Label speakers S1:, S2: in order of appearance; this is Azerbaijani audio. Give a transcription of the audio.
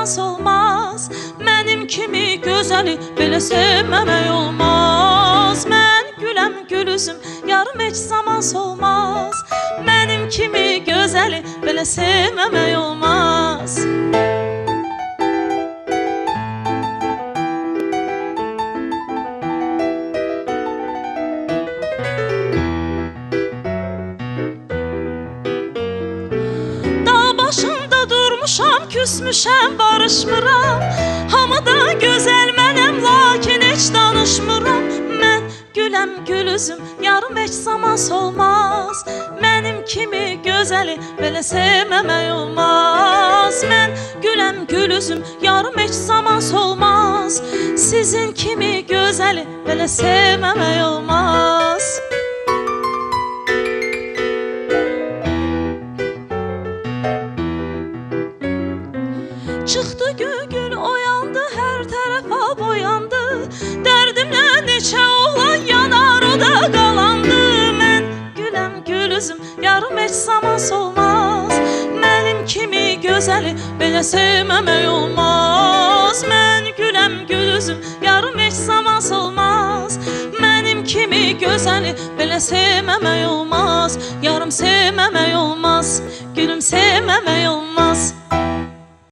S1: zaman solmaz. Mənim kimi gözəli belə sevməmək olmaz. Mən güləm gül üzüm, yarım heç zaman solmaz. Mənim kimi gözəli belə sevməmək olmaz. Başında durmuşam, küsmüşəm, barışmıram. Hamıda gözəl mənəm, lakin heç danışmıram. Mən güləm gül üzüm, yarım heç zaman solmaz. Mənim kimi gözəli belə sevməmək olmaz. Mən güləm gül üzüm, yarım heç zaman solmaz. Sizin kimi gözəli belə sevməmək olmaz. Çıxdı gögül oyandı, hər tərəfə boyandı. Dərdimlə neçə oğlan yanar, o da qalandı. Mən güləm gül üzüm, yarım heç zaman solmaz. Mənim kimi gözəli belə sevməmək olmaz. Mən güləm gül üzüm, yarım heç zaman solmaz. Mənim kimi gözəli belə sevməmək olmaz. Yarım sevməmək olmaz, gülüm sevməmək olmaz.